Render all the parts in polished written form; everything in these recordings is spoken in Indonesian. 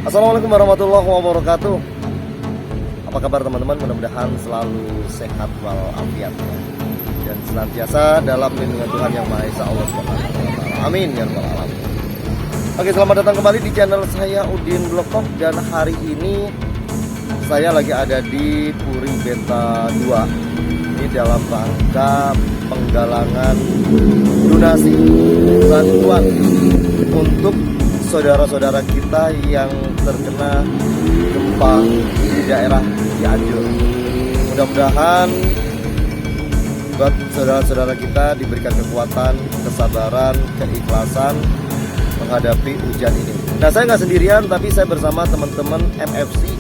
Assalamualaikum warahmatullahi wabarakatuh. Apa kabar teman-teman? Mudah-mudahan selalu sehat walafiat dan senantiasa dalam lindungan Tuhan Yang Maha Esa Allah Subhanahu wa taala. Amin ya rabbal alamin. Oke, selamat datang kembali di channel saya Udin Blogtalk, dan hari ini saya lagi ada di Puri Beta 2. Ini dalam rangka penggalangan donasi bantuan untuk saudara-saudara kita yang terkena gempa di daerah Cianjur. Mudah-mudahan buat saudara-saudara kita diberikan kekuatan, kesabaran, keikhlasan menghadapi ujian ini. Nah, saya nggak sendirian, tapi saya bersama teman-teman MFC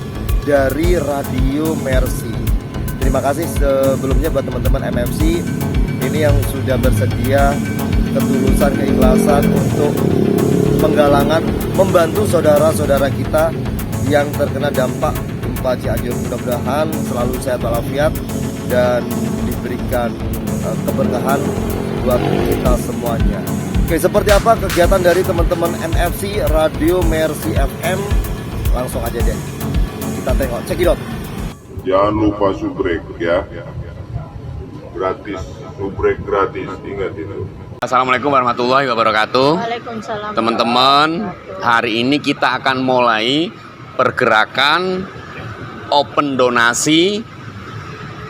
dari Radio Mercy. Terima kasih sebelumnya buat teman-teman MFC ini yang sudah bersedia ketulusan, keikhlasan untuk penggalangan membantu saudara-saudara kita yang terkena dampak gempa Cianjur. Mudah-mudahan selalu sehat walafiat dan diberikan keberkahan buat kita semuanya. Oke, seperti apa kegiatan dari teman-teman MFC Radio Mercy FM? Langsung aja deh kita tengok, cekidot. Jangan lupa subrek ya, gratis, subrek gratis, ingat itu. Assalamualaikum warahmatullahi wabarakatuh. Waalaikumsalam. Teman-teman, hari ini kita akan mulai pergerakan open donasi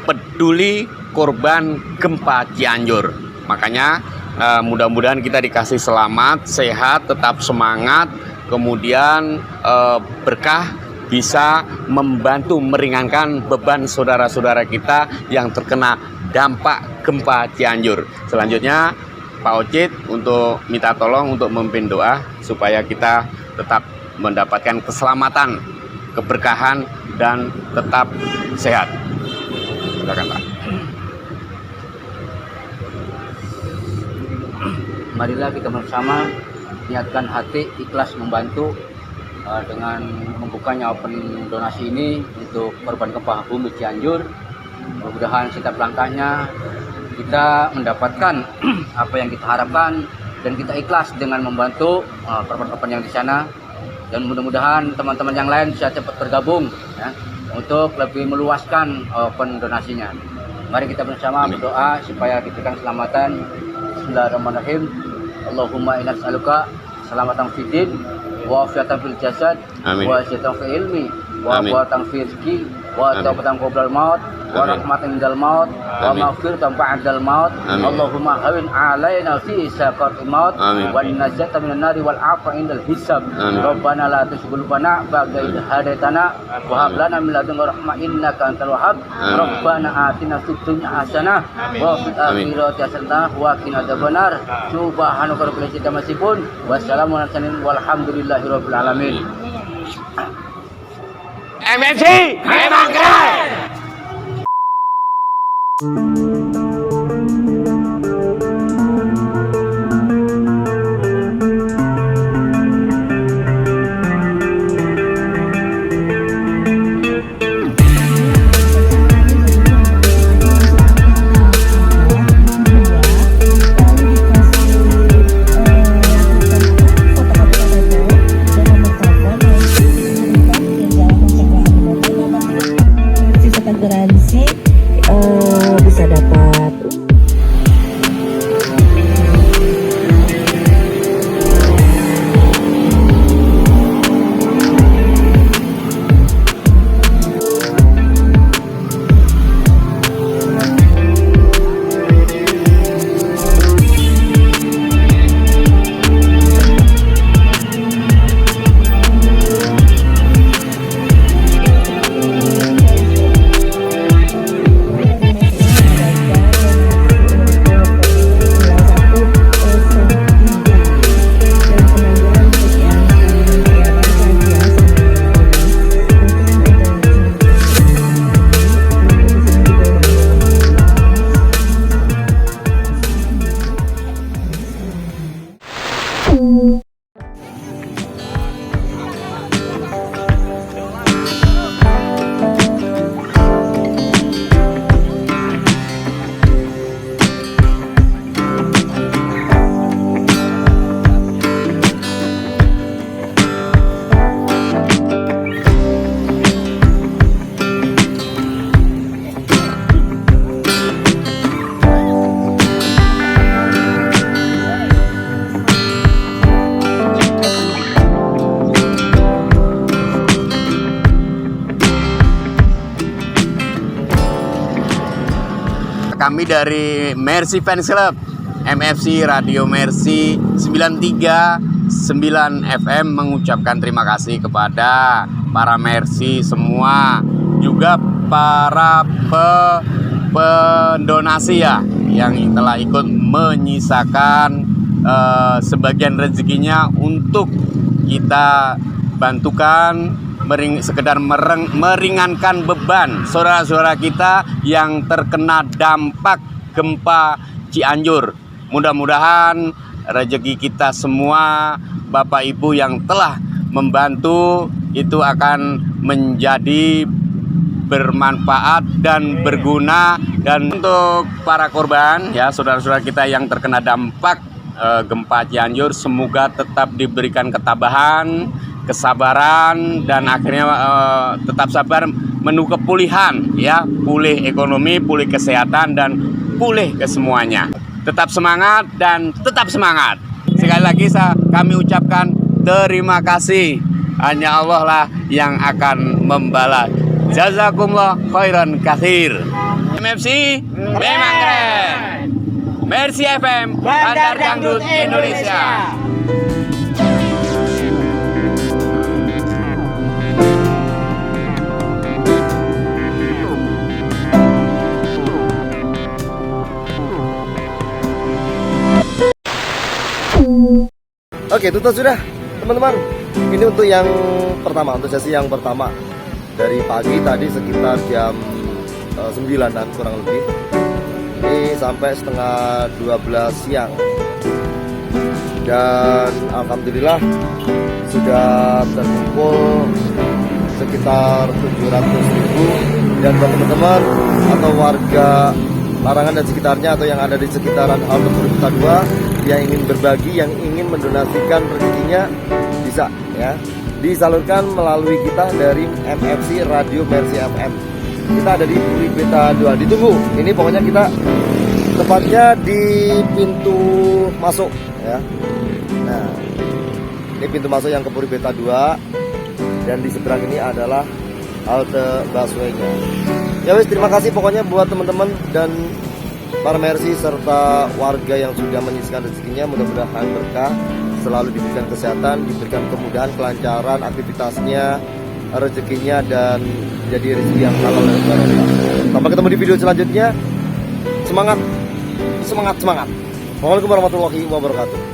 peduli korban gempa Cianjur. Makanya mudah-mudahan kita dikasih selamat, sehat, tetap semangat, kemudian berkah, bisa membantu meringankan beban saudara-saudara kita yang terkena dampak gempa Cianjur. Selanjutnya Pak Ocit untuk minta tolong untuk memimpin doa supaya kita tetap mendapatkan keselamatan, keberkahan, dan tetap sehat. Silakan Pak. Marilah kita bersama niatkan hati ikhlas membantu dengan membukanya open donasi ini untuk korban gempa bumi Cianjur. Mudah-mudahan setiap langkahnya kita mendapatkan apa yang kita harapkan dan kita ikhlas dengan membantu korban-korban yang di sana, dan mudah-mudahan teman-teman yang lain bisa cepat bergabung ya, untuk lebih meluaskan open donasinya. Mari kita bersama berdoa supaya diberikan keselamatan. Bismillahirrahmanirrahim. Allahumma inna nas'aluka salamatan fid din wa afiatan fil jasad wa asyatan fil ilmi wa quwwatan fil rizqi wa taubatan qoblal maut wa rahmatan indal maut wa maghfiratan ba'dal maut. Allahumma hawin alaina fi saqatil maut wa najatan minan nari wal afa indal hisab. Rabbana la tuzigh qulubana ba'da idh hadaitana wa hab lana min ladunka rahmah innaka antal wahhab. Rabbana atina fid dunya hasanah wa fil akhirati hasanah wa qina adzabannar. Subhanaka rabbil izzati amma yasifun wa salamun alal mursalin walhamdulillahirabbil alamin. MFC memang keren. Garansi bisa dapat Kami dari Mercy Fans Club MFC Radio Mercy 939 FM mengucapkan terima kasih kepada para Mercy semua, juga para pendonasi ya yang telah ikut menyisakan sebagian rezekinya untuk kita bantukan, sekedar meringankan beban saudara-saudara kita yang terkena dampak gempa Cianjur. Mudah-mudahan rezeki kita semua, Bapak Ibu yang telah membantu itu akan menjadi bermanfaat dan berguna. Dan untuk para korban ya, saudara-saudara kita yang terkena dampak gempa Cianjur, semoga tetap diberikan ketabahan, kesabaran, dan akhirnya tetap sabar menuju kepulihan ya, pulih ekonomi, pulih kesehatan, dan pulih kesemuanya. Tetap semangat dan tetap semangat. Sekali lagi kami ucapkan terima kasih. Hanya Allah lah yang akan membalas. Jazakumullah khairan katsir. MFC memang keren. Mercy FM, Bandar Dangdut Indonesia. Oke, tutup sudah teman-teman. Ini untuk yang pertama, untuk sesi yang pertama. Dari pagi tadi sekitar jam 9-an kurang lebih. Ini sampai setengah 12 siang. Dan alhamdulillah sudah terkumpul sekitar 700.000. Dan buat teman-teman atau warga Larangan dan sekitarnya atau yang ada di sekitaran halte Purwita 2 yang ingin berbagi, yang ingin mendonasikan rezekinya, bisa ya disalurkan melalui kita dari MFC Radio Mercy FM. Kita ada di Purwita 2. Ditunggu. Ini pokoknya kita tepatnya di pintu masuk ya. Nah, ini pintu masuk yang ke Purwita 2 dan di seberang ini adalah halte busway-nya. Ya wes, terima kasih pokoknya buat teman-teman dan para Mercy serta warga yang sudah menyisikan rezekinya. Mudah-mudahan berkah, selalu diberikan kesehatan, diberikan kemudahan, kelancaran aktivitasnya, rezekinya, dan jadi rezeki yang halal dan barokah. Sampai ketemu di video selanjutnya. Semangat, semangat, semangat. Waalaikumsalam warahmatullahi wabarakatuh.